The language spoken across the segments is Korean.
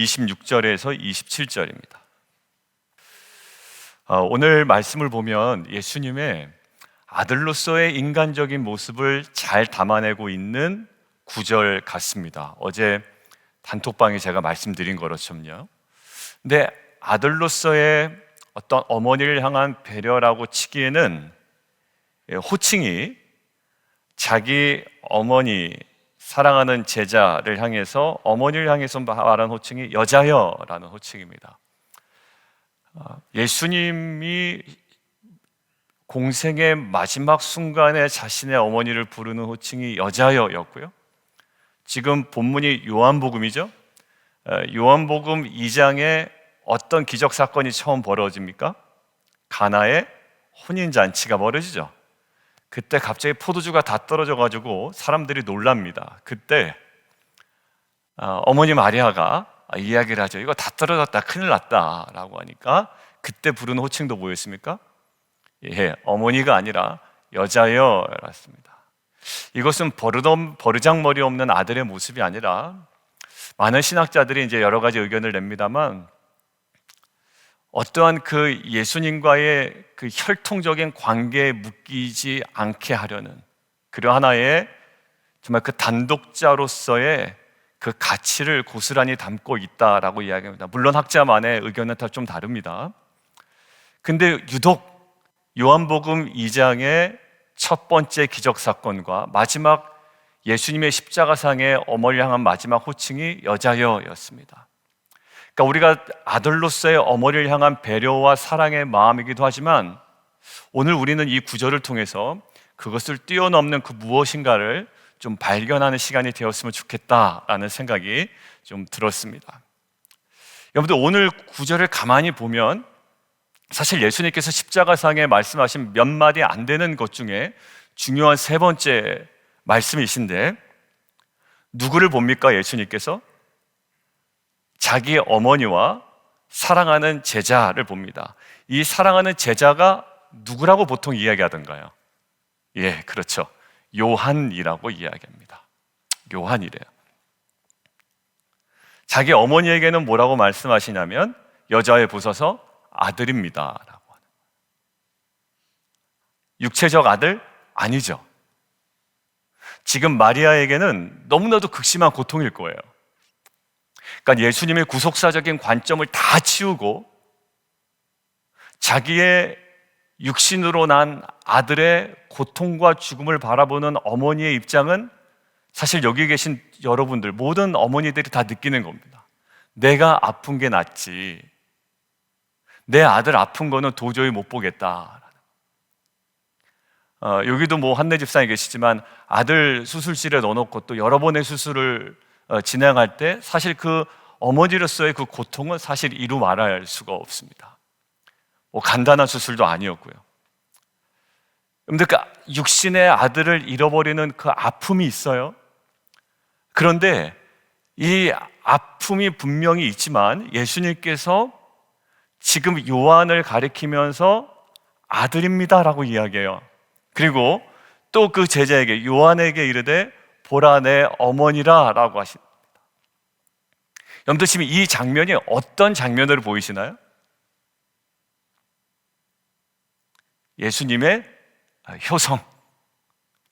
26절에서 27절입니다. 오늘 말씀을 보면 예수님의 아들로서의 인간적인 모습을 잘 담아내고 있는 구절 같습니다. 어제 단톡방에 제가 말씀드린 것처럼요. 근데 아들로서의 어떤 어머니를 향한 배려라고 치기에는 호칭이 자기 어머니, 사랑하는 제자를 향해서 어머니를 향해서 말한 호칭이 여자여라는 호칭입니다. 예수님이 공생의 마지막 순간에 자신의 어머니를 부르는 호칭이 여자여였고요. 지금 본문이 요한복음이죠. 요한복음 2장에 어떤 기적 사건이 처음 벌어집니까? 가나의 혼인잔치가 벌어지죠. 그때 갑자기 포도주가 다 떨어져 가지고 사람들이 놀랍니다. 그때 어머니 마리아가 이야기를 하죠. 이거 다 떨어졌다, 큰일 났다 라고 하니까 그때 부르는 호칭도 뭐였습니까? 예, 어머니가 아니라 여자여였습니다. 이것은 버르장머리 없는 아들의 모습이 아니라, 많은 신학자들이 이제 여러 가지 의견을 냅니다만, 어떠한 그 예수님과의 그 혈통적인 관계에 묶이지 않게 하려는 그런 하나의 정말 그 단독자로서의 그 가치를 고스란히 담고 있다라고 이야기합니다. 물론 학자만의 의견은 다 좀 다릅니다. 근데 유독 요한복음 2장의 첫 번째 기적 사건과 마지막 예수님의 십자가상의 어머니를 향한 마지막 호칭이 여자여였습니다. 그러니까 우리가 아들로서의 어머니를 향한 배려와 사랑의 마음이기도 하지만, 오늘 우리는 이 구절을 통해서 그것을 뛰어넘는 그 무엇인가를 좀 발견하는 시간이 되었으면 좋겠다라는 생각이 좀 들었습니다. 여러분들, 오늘 구절을 가만히 보면 사실 예수님께서 십자가상에 말씀하신 몇 마디 안 되는 것 중에 중요한 세 번째 말씀이신데, 누구를 봅니까? 예수님께서 자기 어머니와 사랑하는 제자를 봅니다. 이 사랑하는 제자가 누구라고 보통 이야기하던가요? 예, 그렇죠. 요한이라고 이야기합니다. 요한이래요. 자기 어머니에게는 뭐라고 말씀하시냐면 여자에 부서서 아들입니다 라고 하는 거예요. 육체적 아들? 아니죠. 지금 마리아에게는 너무나도 극심한 고통일 거예요. 그러니까 예수님의 구속사적인 관점을 다 치우고 자기의 육신으로 난 아들의 고통과 죽음을 바라보는 어머니의 입장은 사실 여기 계신 여러분들, 모든 어머니들이 다 느끼는 겁니다. 내가 아픈 게 낫지, 내 아들 아픈 거는 도저히 못 보겠다. 여기도 뭐 한내 집사님 계시지만 아들 수술실에 넣어놓고 또 여러 번의 수술을 진행할 때 사실 그 어머니로서의 그 고통은 사실 이루 말할 수가 없습니다. 뭐 간단한 수술도 아니었고요. 여러분들, 그 육신의 아들을 잃어버리는 그 아픔이 있어요. 그런데 이 아픔이 분명히 있지만 예수님께서 지금 요한을 가리키면서 아들입니다라고 이야기해요. 그리고 또 그 제자에게, 요한에게 이르되 보라 내 어머니라 라고 하십니다. 여러분들, 지금 이 장면이 어떤 장면으로 보이시나요? 예수님의 효성,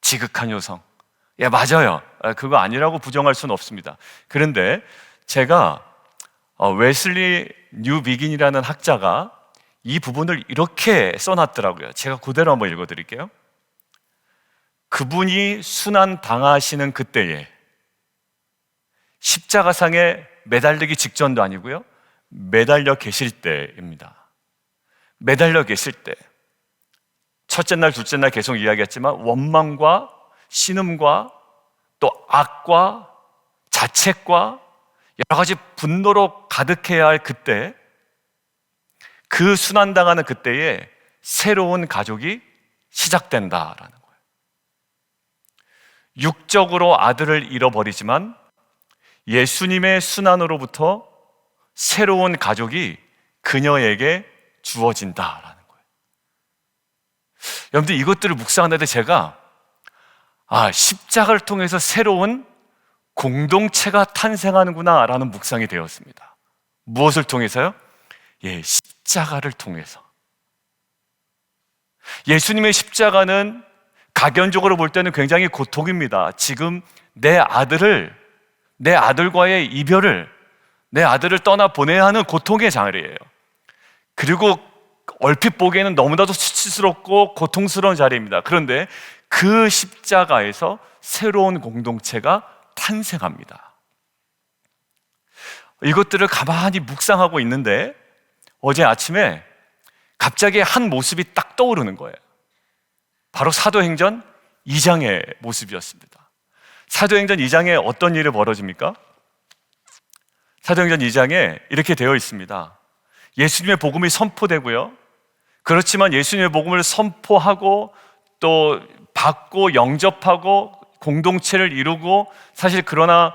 지극한 효성. 예, 맞아요. 그거 아니라고 부정할 수는 없습니다. 그런데 제가 웨슬리 뉴 비긴이라는 학자가 이 부분을 이렇게 써놨더라고요. 제가 그대로 한번 읽어드릴게요. 그분이 순환 당하시는 그때에, 십자가상에 매달리기 직전도 아니고요, 매달려 계실 때입니다. 매달려 계실 때, 첫째 날, 둘째 날 계속 이야기했지만 원망과 신음과 또 악과 자책과 여러 가지 분노로 가득해야 할 그때, 그 순환당하는 그때에 새로운 가족이 시작된다라는 거예요. 육적으로 아들을 잃어버리지만 예수님의 순환으로부터 새로운 가족이 그녀에게 주어진다라는 거예요. 여러분들, 이것들을 묵상하는데 제가 십자가를 통해서 새로운 공동체가 탄생하는구나 라는 묵상이 되었습니다. 무엇을 통해서요? 십자가를 통해서. 예수님의 십자가는 가견적으로 볼 때는 굉장히 고통입니다. 지금 내 아들과의 이별을, 내 아들을 떠나 보내야 하는 고통의 자리예요. 그리고 얼핏 보기에는 너무나도 수치스럽고 고통스러운 자리입니다. 그런데 그 십자가에서 새로운 공동체가 탄생합니다. 이것들을 가만히 묵상하고 있는데 어제 아침에 갑자기 한 모습이 딱 떠오르는 거예요. 바로 사도행전 2장의 모습이었습니다. 사도행전 2장에 어떤 일이 벌어집니까? 사도행전 2장에 이렇게 되어 있습니다. 예수님의 복음이 선포되고요. 그렇지만 예수님의 복음을 선포하고 또 받고 영접하고 공동체를 이루고, 사실 그러나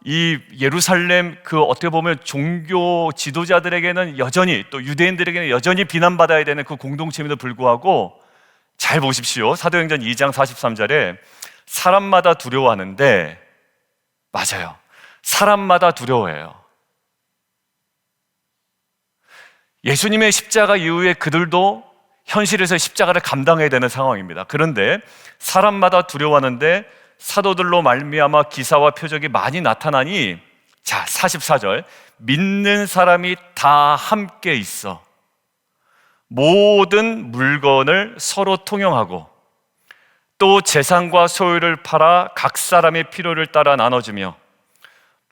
이 예루살렘 어떻게 보면 종교 지도자들에게는 여전히, 또 유대인들에게는 여전히 비난받아야 되는 그 공동체임에도 불구하고, 잘 보십시오. 사도행전 2장 43절에 사람마다 두려워하는데, 맞아요, 사람마다 두려워해요. 예수님의 십자가 이후에 그들도 현실에서 십자가를 감당해야 되는 상황입니다. 그런데 사람마다 두려워하는데 사도들로 말미암아 기사와 표적이 많이 나타나니, 자 44절, 믿는 사람이 다 함께 있어 모든 물건을 서로 통용하고 또 재산과 소유를 팔아 각 사람의 필요를 따라 나눠주며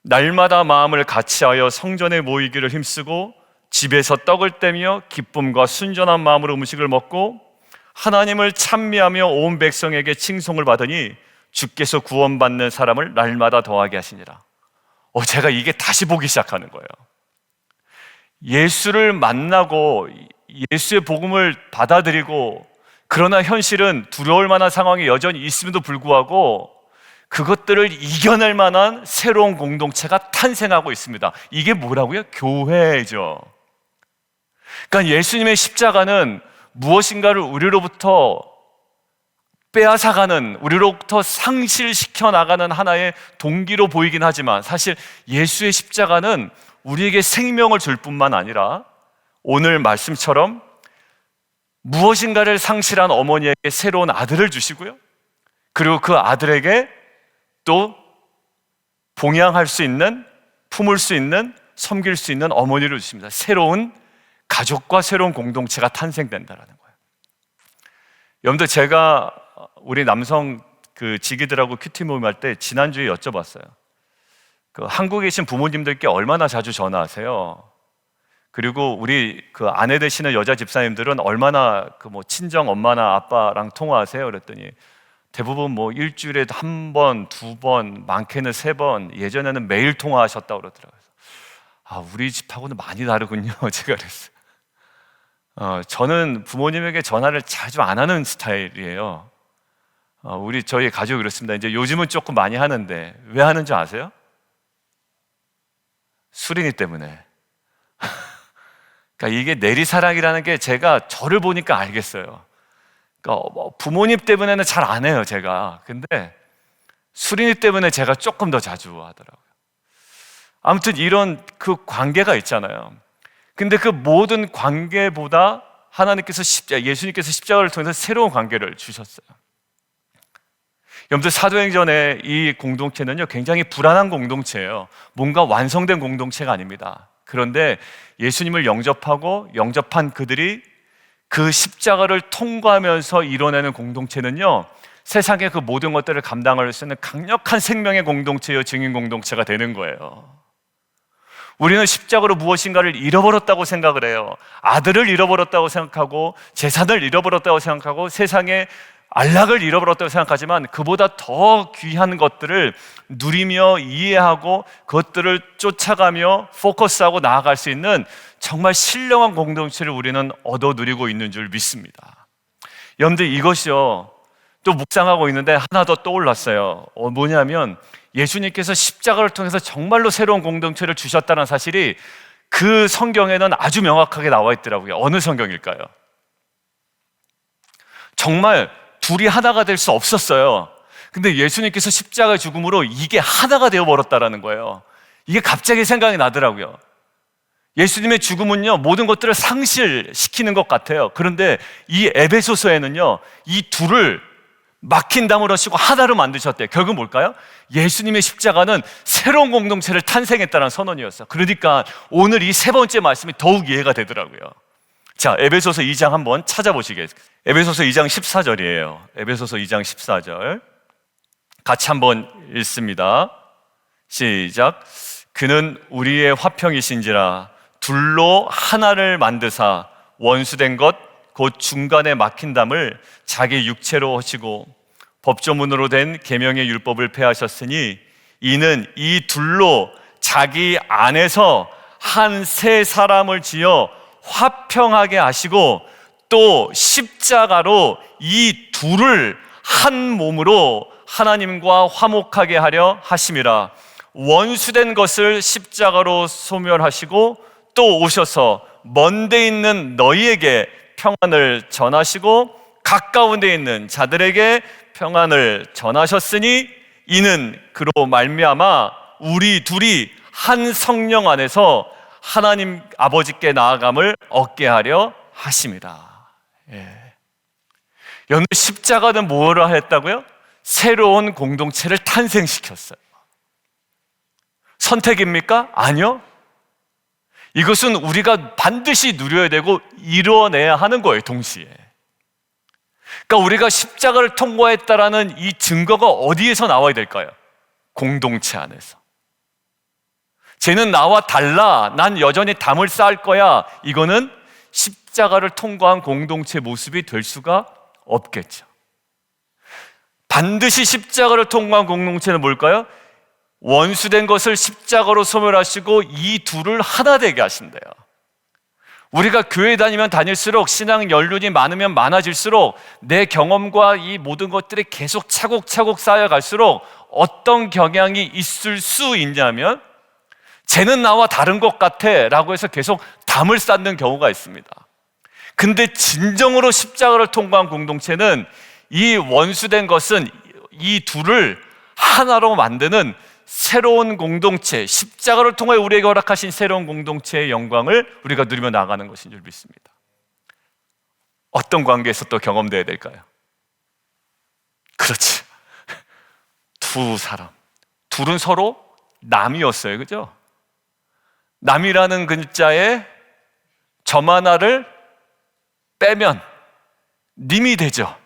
날마다 마음을 같이하여 성전에 모이기를 힘쓰고 집에서 떡을 떼며 기쁨과 순전한 마음으로 음식을 먹고 하나님을 찬미하며 온 백성에게 칭송을 받으니 주께서 구원받는 사람을 날마다 더하게 하시니라. 제가 이게 다시 보기 시작하는 거예요. 예수를 만나고 예수의 복음을 받아들이고, 그러나 현실은 두려울 만한 상황이 여전히 있음에도 불구하고 그것들을 이겨낼 만한 새로운 공동체가 탄생하고 있습니다. 이게 뭐라고요? 교회죠. 그러니까 예수님의 십자가는 무엇인가를 우리로부터 빼앗아가는, 우리로부터 상실시켜 나가는 하나의 동기로 보이긴 하지만, 사실 예수의 십자가는 우리에게 생명을 줄 뿐만 아니라 오늘 말씀처럼 무엇인가를 상실한 어머니에게 새로운 아들을 주시고요, 그리고 그 아들에게 또 봉양할 수 있는, 품을 수 있는, 섬길 수 있는 어머니를 주십니다. 새로운 가족과 새로운 공동체가 탄생된다라는 거예요. 여러분들, 제가 우리 남성 지기들하고 큐티 모임 할 때 지난주에 여쭤봤어요. 한국에 계신 부모님들께 얼마나 자주 전화하세요? 그리고 우리 아내 되시는 여자 집사님들은 얼마나 친정 엄마나 아빠랑 통화하세요? 그랬더니 대부분 일주일에 한 번, 두 번, 많게는 세 번, 예전에는 매일 통화하셨다고 그러더라고요. 우리 집하고는 많이 다르군요. 제가 그랬어요. 저는 부모님에게 전화를 자주 안 하는 스타일이에요. 저희 가족이 그렇습니다. 이제 요즘은 조금 많이 하는데, 왜 하는지 아세요? 술이기 때문에. 그러니까 이게 내리사랑이라는 게 제가 저를 보니까 알겠어요. 그러니까 부모님 때문에는 잘 안 해요, 제가. 근데 술이기 때문에 제가 조금 더 자주 하더라고요. 아무튼 이런 관계가 있잖아요. 근데 그 모든 관계보다 하나님께서 예수님께서 십자가를 통해서 새로운 관계를 주셨어요. 여러분들, 사도행전의 이 공동체는요, 굉장히 불안한 공동체예요. 뭔가 완성된 공동체가 아닙니다. 그런데 예수님을 영접한 그들이 그 십자가를 통과하면서 이뤄내는 공동체는요, 세상의 그 모든 것들을 감당할 수 있는 강력한 생명의 공동체요, 증인 공동체가 되는 거예요. 우리는 십자가로 무엇인가를 잃어버렸다고 생각을 해요. 아들을 잃어버렸다고 생각하고, 재산을 잃어버렸다고 생각하고, 세상에 안락을 잃어버렸다고 생각하지만, 그보다 더 귀한 것들을 누리며 이해하고 그것들을 쫓아가며 포커스하고 나아갈 수 있는 정말 신령한 공동체를 우리는 얻어 누리고 있는 줄 믿습니다. 여러분들, 이것이요, 또 묵상하고 있는데 하나 더 떠올랐어요. 뭐냐면 예수님께서 십자가를 통해서 정말로 새로운 공동체를 주셨다는 사실이 그 성경에는 아주 명확하게 나와 있더라고요. 어느 성경일까요? 정말 둘이 하나가 될 수 없었어요. 근데 예수님께서 십자가의 죽음으로 이게 하나가 되어버렸다라는 거예요. 이게 갑자기 생각이 나더라고요. 예수님의 죽음은요, 모든 것들을 상실시키는 것 같아요. 그런데 이 에베소서에는요, 이 둘을 막힌 담을 하시고 하나로 만드셨대요. 결국 뭘까요? 예수님의 십자가는 새로운 공동체를 탄생했다는 선언이었어요. 그러니까 오늘 이 세 번째 말씀이 더욱 이해가 되더라고요. 자, 에베소서 2장 한번 찾아보시겠어요? 에베소서 2장 14절이에요. 에베소서 2장 14절 같이 한번 읽습니다. 시작. 그는 우리의 화평이신지라 둘로 하나를 만드사 원수된 것 곧 중간에 막힌 담을 자기 육체로 하시고 법조문으로 된 계명의 율법을 폐하셨으니 이는 이 둘로 자기 안에서 한 새 사람을 지어 화평하게 하시고 또 십자가로 이 둘을 한 몸으로 하나님과 화목하게 하려 하심이라. 원수된 것을 십자가로 소멸하시고 또 오셔서 먼 데 있는 너희에게 평안을 전하시고 가까운 데 있는 자들에게 평안을 전하셨으니 이는 그로 말미암아 우리 둘이 한 성령 안에서 하나님 아버지께 나아감을 얻게 하려 하심이라. 여러분, 십자가는 뭐를 했다고요? 새로운 공동체를 탄생시켰어요. 선택입니까? 아니요. 이것은 우리가 반드시 누려야 되고 이뤄내야 하는 거예요, 동시에. 그러니까 우리가 십자가를 통과했다라는 이 증거가 어디에서 나와야 될까요? 공동체 안에서. 쟤는 나와 달라, 난 여전히 담을 쌓을 거야, 이거는 십자가를 통과한 공동체 모습이 될 수가 없겠죠. 반드시 십자가를 통과한 공동체는 뭘까요? 원수된 것을 십자가로 소멸하시고 이 둘을 하나 되게 하신대요. 우리가 교회 다니면 다닐수록, 신앙 연륜이 많으면 많아질수록 내 경험과 이 모든 것들이 계속 차곡차곡 쌓여갈수록 어떤 경향이 있을 수 있냐면, 쟤는 나와 다른 것 같아 라고 해서 계속 담을 쌓는 경우가 있습니다. 근데 진정으로 십자가를 통과한 공동체는 이 원수된 것은 이 둘을 하나로 만드는 새로운 공동체, 십자가를 통해 우리에게 허락하신 새로운 공동체의 영광을 우리가 누리며 나아가는 것인 줄 믿습니다. 어떤 관계에서 또 경험되어야 될까요? 그렇지, 두 사람, 둘은 서로 남이었어요. 그죠? 남이라는 글자에 점 하나를 빼면 님이 되죠.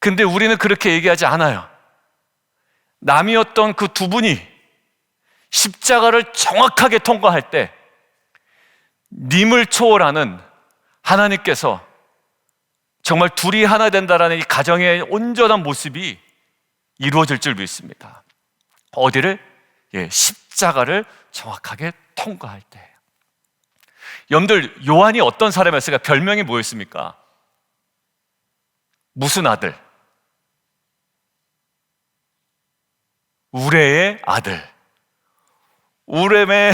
근데 우리는 그렇게 얘기하지 않아요. 남이었던 그 두 분이 십자가를 정확하게 통과할 때 님을 초월하는 하나님께서 정말 둘이 하나 된다라는 이 가정의 온전한 모습이 이루어질 줄 믿습니다. 어디를? 십자가를 정확하게 통과할 때. 여러분들, 요한이 어떤 사람이었을까? 별명이 뭐였습니까? 무슨 아들? 우레의 아들. 우렘의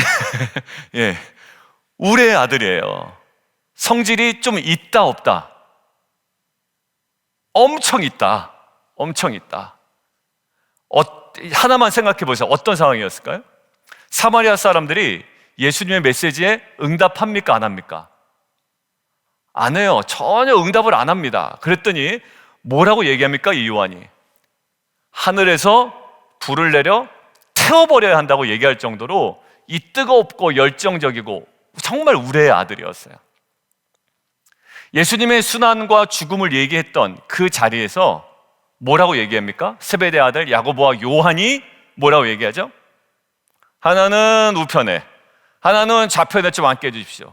우레의 아들이에요. 성질이 좀 있다 없다? 엄청 있다. 엄청 있다. 하나만 생각해 보세요. 어떤 상황이었을까요? 사마리아 사람들이 예수님의 메시지에 응답합니까? 안 합니까? 안 해요. 전혀 응답을 안 합니다. 그랬더니 뭐라고 얘기합니까? 이 요한이 하늘에서 불을 내려 태워버려야 한다고 얘기할 정도로 이 뜨겁고 열정적이고 정말 우레의 아들이었어요. 예수님의 순환과 죽음을 얘기했던 그 자리에서 뭐라고 얘기합니까? 세베대 아들 야고보와 요한이 뭐라고 얘기하죠? 하나는 우편에, 하나는 좌편에 좀 앉게 해주십시오.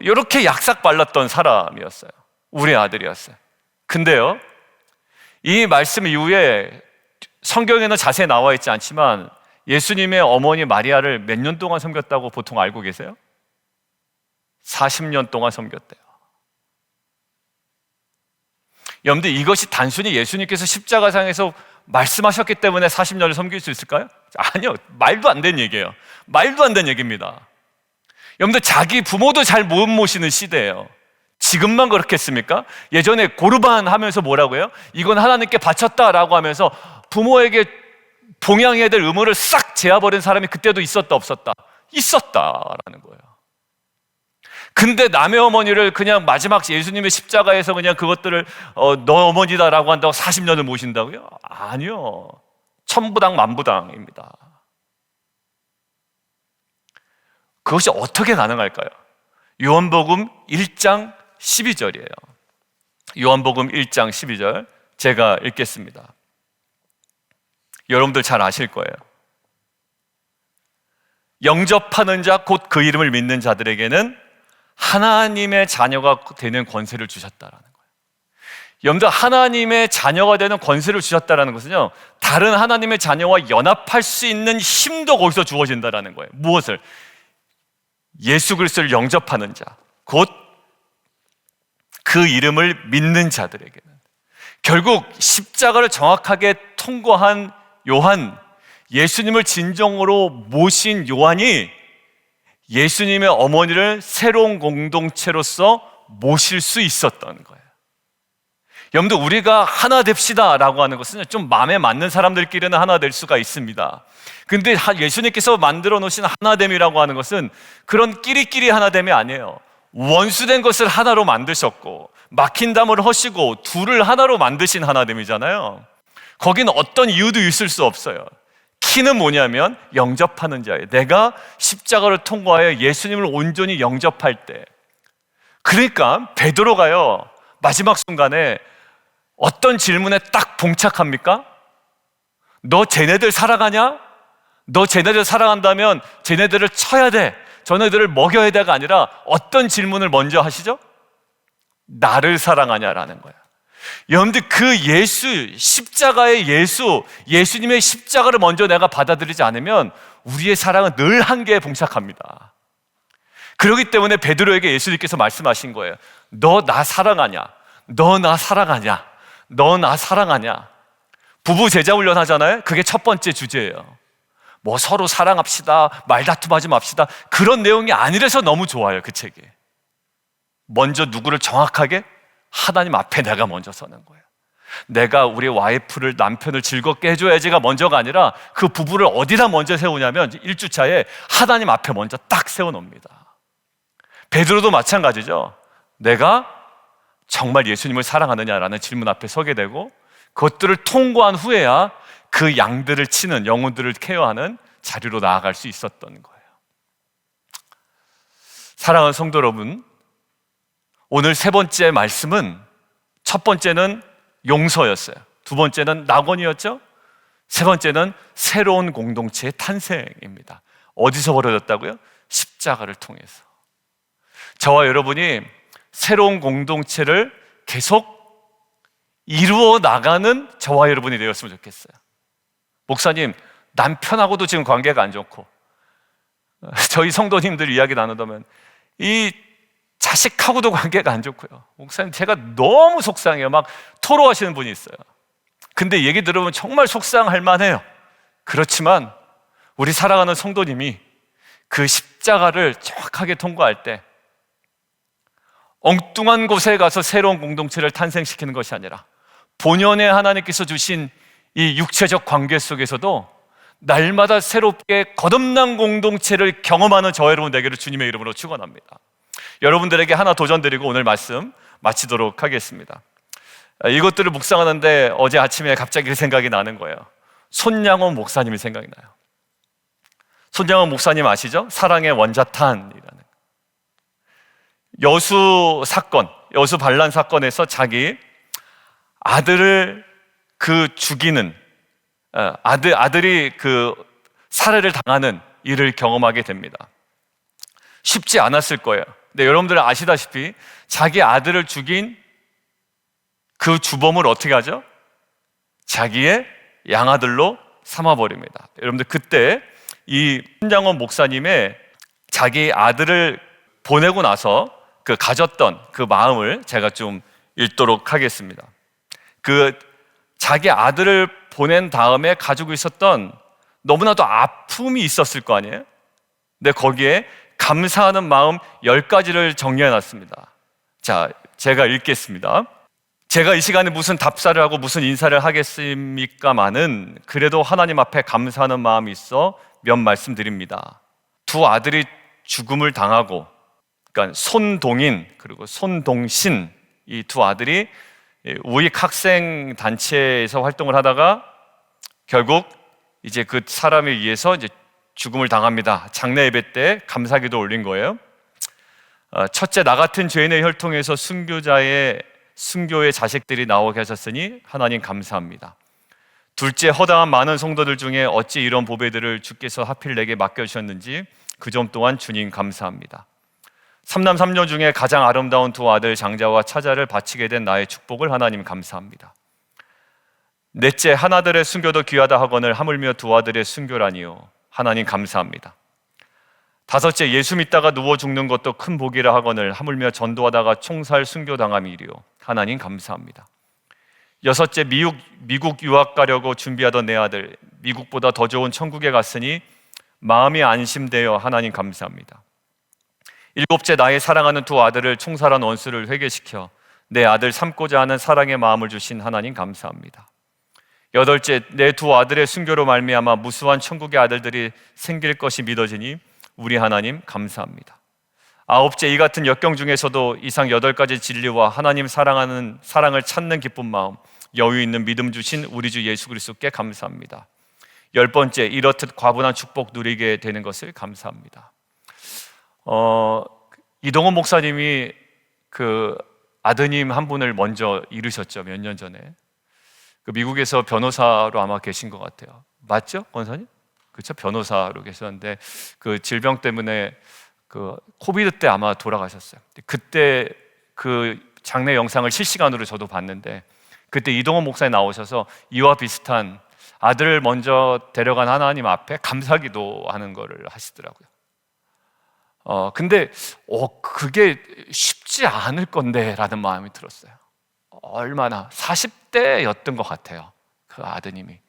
이렇게 약삭 발랐던 사람이었어요. 우리의 아들이었어요. 근데요, 이 말씀 이후에 성경에는 자세히 나와 있지 않지만 예수님의 어머니 마리아를 몇 년 동안 섬겼다고 보통 알고 계세요? 40년 동안 섬겼대요. 여러분들, 이것이 단순히 예수님께서 십자가상에서 말씀하셨기 때문에 40년을 섬길 수 있을까요? 아니요, 말도 안 되는 얘기예요. 말도 안 되는 얘기입니다. 여러분들, 자기 부모도 잘 못 모시는 시대예요. 지금만 그렇겠습니까? 예전에 고르반 하면서 뭐라고 해요? 이건 하나님께 바쳤다라고 하면서 부모에게 봉양해야 될 의무를 싹 제어버린 사람이 그때도 있었다 없었다? 있었다라는 거예요. 근데 남의 어머니를 그냥 마지막 예수님의 십자가에서 그냥 그것들을 너 어머니다라고 한다고 40년을 모신다고요? 아니요. 천부당 만부당입니다. 그것이 어떻게 가능할까요? 요한복음 1장 12절이에요. 요한복음 1장 12절 제가 읽겠습니다. 여러분들 잘 아실 거예요. 영접하는 자 곧 그 이름을 믿는 자들에게는 하나님의 자녀가 되는 권세를 주셨다라는 거예요. 여러분들 하나님의 자녀가 되는 권세를 주셨다라는 것은요, 다른 하나님의 자녀와 연합할 수 있는 힘도 거기서 주어진다라는 거예요. 무엇을? 예수 그리스도를 영접하는 자, 곧 그 이름을 믿는 자들에게는. 결국 십자가를 정확하게 통과한 요한, 예수님을 진정으로 모신 요한이 예수님의 어머니를 새로운 공동체로서 모실 수 있었던 거예요. 여러분들, 우리가 하나 됩시다 라고 하는 것은 좀 마음에 맞는 사람들끼리는 하나 될 수가 있습니다. 근데 예수님께서 만들어 놓으신 하나됨이라고 하는 것은 그런 끼리끼리 하나됨이 아니에요. 원수된 것을 하나로 만드셨고 막힌 담을 허시고 둘을 하나로 만드신 하나됨이잖아요. 거기는 어떤 이유도 있을 수 없어요. 키는 뭐냐면 영접하는 자예요. 내가 십자가를 통과하여 예수님을 온전히 영접할 때, 그러니까 베드로가요 마지막 순간에 어떤 질문에 딱 봉착합니까? 너 쟤네들 사랑하냐? 너 쟤네들 사랑한다면 쟤네들을 쳐야 돼, 쟤네들을 먹여야 돼가 아니라 어떤 질문을 먼저 하시죠? 나를 사랑하냐라는 거예요. 여러분들, 그 예수, 십자가의 예수, 예수님의 십자가를 먼저 내가 받아들이지 않으면 우리의 사랑은 늘 한계에 봉착합니다. 그렇기 때문에 베드로에게 예수님께서 말씀하신 거예요. 너 나 사랑하냐? 너 나 사랑하냐? 너 나 사랑하냐? 부부 제자 훈련 하잖아요. 그게 첫 번째 주제예요. 뭐 서로 사랑합시다, 말다툼하지 맙시다, 그런 내용이 아니라서 너무 좋아요. 그 책이 먼저 누구를 정확하게, 하나님 앞에 내가 먼저 서는 거예요. 내가 우리 와이프를, 남편을 즐겁게 해줘야지가 먼저가 아니라 그 부부를 어디다 먼저 세우냐면 1주차에 하나님 앞에 먼저 딱 세워놓습니다. 베드로도 마찬가지죠. 내가 정말 예수님을 사랑하느냐라는 질문 앞에 서게 되고 그것들을 통과한 후에야 그 양들을 치는, 영혼들을 케어하는 자리로 나아갈 수 있었던 거예요. 사랑하는 성도 여러분, 오늘 세 번째 말씀은, 첫 번째는 용서였어요. 두 번째는 낙원이었죠. 세 번째는 새로운 공동체의 탄생입니다. 어디서 벌어졌다고요? 십자가를 통해서. 저와 여러분이 새로운 공동체를 계속 이루어 나가는 저와 여러분이 되었으면 좋겠어요. 목사님, 남편하고도 지금 관계가 안 좋고, 저희 성도님들 이야기 나누다면 이 자식하고도 관계가 안 좋고요. 목사님, 제가 너무 속상해요. 막 토로하시는 분이 있어요. 근데 얘기 들으면 정말 속상할 만해요. 그렇지만 우리 사랑하는 성도님이 그 십자가를 정확하게 통과할 때 엉뚱한 곳에 가서 새로운 공동체를 탄생시키는 것이 아니라 본연의 하나님께서 주신 이 육체적 관계 속에서도 날마다 새롭게 거듭난 공동체를 경험하는 저와 여러분 되기를 주님의 이름으로 축원합니다. 여러분들에게 하나 도전드리고 오늘 말씀 마치도록 하겠습니다. 이것들을 묵상하는데 어제 아침에 갑자기 그 생각이 나는 거예요. 손양원 목사님이 생각이 나요. 손양원 목사님 아시죠? 사랑의 원자탄이라는 여수 사건, 여수 반란 사건에서 자기 아들을 죽이는, 아들이 살해를 당하는 일을 경험하게 됩니다. 쉽지 않았을 거예요. 근데 여러분들 아시다시피 자기 아들을 죽인 그 주범을 어떻게 하죠? 자기의 양아들로 삼아버립니다. 여러분들, 그때 이 손양원 목사님의 자기 아들을 보내고 나서 가졌던 그 마음을 제가 좀 읽도록 하겠습니다. 자기 아들을 보낸 다음에 가지고 있었던 너무나도 아픔이 있었을 거 아니에요? 근데 거기에 감사하는 마음 10가지를 정리해놨습니다. 자, 제가 읽겠습니다. 제가 이 시간에 무슨 답사를 하고 무슨 인사를 하겠습니까마는 그래도 하나님 앞에 감사하는 마음이 있어 몇 말씀 드립니다. 두 아들이 죽음을 당하고, 그러니까 손동인 그리고 손동신 이 두 아들이 우익 학생 단체에서 활동을 하다가 결국 이제 그 사람에 의해서 이제 죽음을 당합니다. 장례 예배 때 감사기도 올린 거예요. 첫째, 나 같은 죄인의 혈통에서 순교의 자식들이 나오게 하셨으니 하나님 감사합니다. 둘째, 허다한 많은 성도들 중에 어찌 이런 보배들을 주께서 하필 내게 맡겨주셨는지 그 점 또한 주님 감사합니다. 삼남 삼녀 중에 가장 아름다운 두 아들 장자와 차자를 바치게 된 나의 축복을 하나님 감사합니다. 넷째, 하나들의 순교도 귀하다 하거늘 하물며 두 아들의 순교라니요 하나님 감사합니다. 다섯째, 예수 믿다가 누워 죽는 것도 큰 복이라 하거늘 하물며 전도하다가 총살 순교당함이리요 하나님 감사합니다. 여섯째, 미국 유학 가려고 준비하던 내 아들 미국보다 더 좋은 천국에 갔으니 마음이 안심되어 하나님 감사합니다. 일곱째, 나의 사랑하는 두 아들을 총살한 원수를 회개시켜 내 아들 삼고자 하는 사랑의 마음을 주신 하나님 감사합니다. 여덟째, 내 두 아들의 순교로 말미암아 무수한 천국의 아들들이 생길 것이 믿어지니 우리 하나님 감사합니다. 아홉째, 이 같은 역경 중에서도 이상 8가지 진리와 하나님 사랑을 찾는 기쁜 마음, 여유 있는 믿음 주신 우리 주 예수 그리스도께 감사합니다. 10번째, 이렇듯 과분한 축복 누리게 되는 것을 감사합니다. 이동원 목사님이 그 아드님 한 분을 먼저 잃으셨죠. 몇 년 전에. 그 미국에서 변호사로 아마 계신 것 같아요. 맞죠, 권사님? 그렇죠, 변호사로 계셨는데 그 질병 때문에 그 코비드 때 아마 돌아가셨어요. 그때 그 장례 영상을 실시간으로 저도 봤는데 그때 이동원 목사님 나오셔서 이와 비슷한 아들을 먼저 데려간 하나님 앞에 감사기도 하는 거를 하시더라고요. 근데 그게 쉽지 않을 건데 라는 마음이 들었어요. 얼마나 40대였던 것 같아요, 그 아드님이.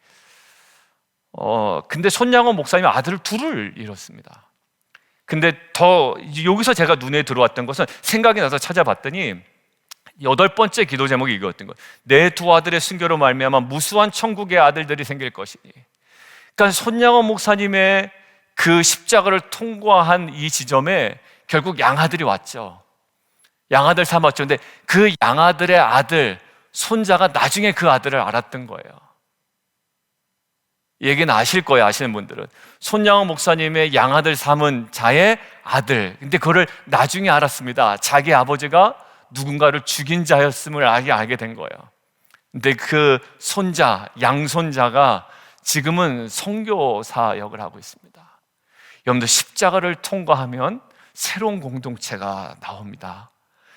근데 손양원 목사님이 아들을 둘을 잃었습니다. 근데 더 여기서 제가 눈에 들어왔던 것은 생각이 나서 찾아봤더니 8번째 기도 제목이 이거였던 거예요. 내 두 아들의 순교로 말미암아 무수한 천국의 아들들이 생길 것이니. 그러니까 손양원 목사님의 그 십자가를 통과한 이 지점에 결국 양아들이 왔죠. 양아들 삼았죠. 근데 그 양아들의 아들, 손자가 나중에 그 아들을 알았던 거예요. 이 얘기는 아실 거예요, 아시는 분들은. 손양원 목사님의 양아들 삼은 자의 아들. 근데 그거를 나중에 알았습니다. 자기 아버지가 누군가를 죽인 자였음을 알게 된 거예요. 근데 그 손자, 양손자가 지금은 선교사 역을 하고 있습니다. 여러분들, 십자가를 통과하면 새로운 공동체가 나옵니다.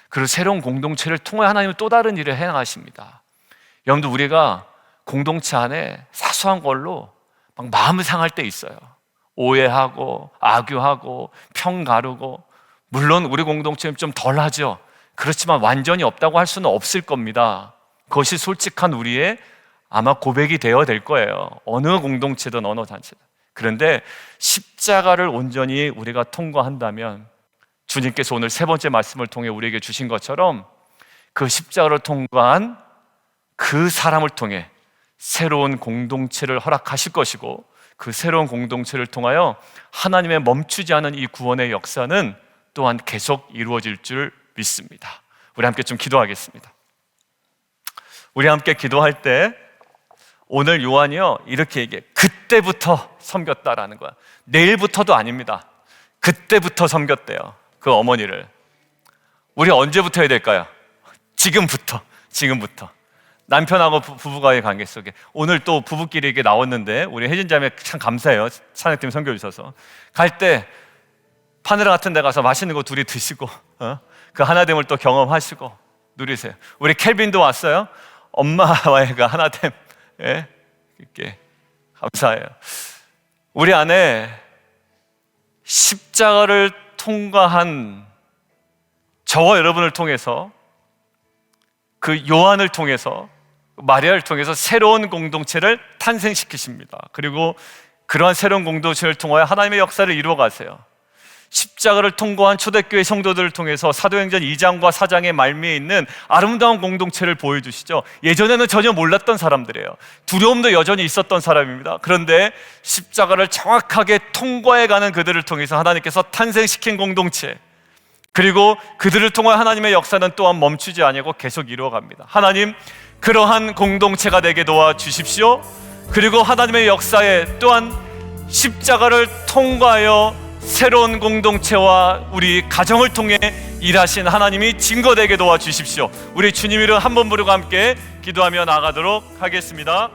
그리고 새로운 공동체를 통해 하나님은 또 다른 일을 행하십니다. 여러분들, 우리가 공동체 안에 사소한 걸로 막 마음을 상할 때 있어요. 오해하고 악유하고 평 가르고. 물론 우리 공동체는 좀 덜하죠. 그렇지만 완전히 없다고 할 수는 없을 겁니다. 그것이 솔직한 우리의 아마 고백이 되어야 될 거예요. 어느 공동체든 어느 단체든. 그런데 십자가를 온전히 우리가 통과한다면 주님께서 오늘 세 번째 말씀을 통해 우리에게 주신 것처럼 그 십자가를 통과한 그 사람을 통해 새로운 공동체를 허락하실 것이고, 그 새로운 공동체를 통하여 하나님의 멈추지 않은 이 구원의 역사는 또한 계속 이루어질 줄 믿습니다. 우리 함께 좀 기도하겠습니다. 우리 함께 기도할 때 오늘 요한이요 이렇게 얘기해. 그때부터 섬겼다라는 거야. 내일부터도 아닙니다. 그때부터 섬겼대요, 그 어머니를. 우리 언제부터 해야 될까요? 지금부터. 남편하고 부부가의 관계 속에 오늘 또 부부끼리 이렇게 나왔는데 우리 혜진 자매 참 감사해요. 찬양팀 섬겨주셔서. 갈 때 파네라 같은 데 가서 맛있는 거 둘이 드시고 그 하나됨을 또 경험하시고 누리세요. 우리 켈빈도 왔어요. 엄마와의 그 하나됨, 이렇게 감사해요. 우리 안에 십자가를 통과한 저와 여러분을 통해서, 그 요한을 통해서, 마리아를 통해서 새로운 공동체를 탄생시키십니다. 그리고 그러한 새로운 공동체를 통하여 하나님의 역사를 이루어 가세요. 십자가를 통과한 초대교회 성도들을 통해서 사도행전 2장과 4장의 말미에 있는 아름다운 공동체를 보여주시죠. 예전에는 전혀 몰랐던 사람들이에요. 두려움도 여전히 있었던 사람입니다. 그런데 십자가를 정확하게 통과해가는 그들을 통해서 하나님께서 탄생시킨 공동체, 그리고 그들을 통한 하나님의 역사는 또한 멈추지 아니하고 계속 이루어갑니다. 하나님, 그러한 공동체가 되게 도와주십시오. 그리고 하나님의 역사에 또한 십자가를 통과하여 새로운 공동체와 우리 가정을 통해 일하신 하나님이 증거되게 도와주십시오. 우리 주님 이름 한 번 부르고 함께 기도하며 나아가도록 하겠습니다.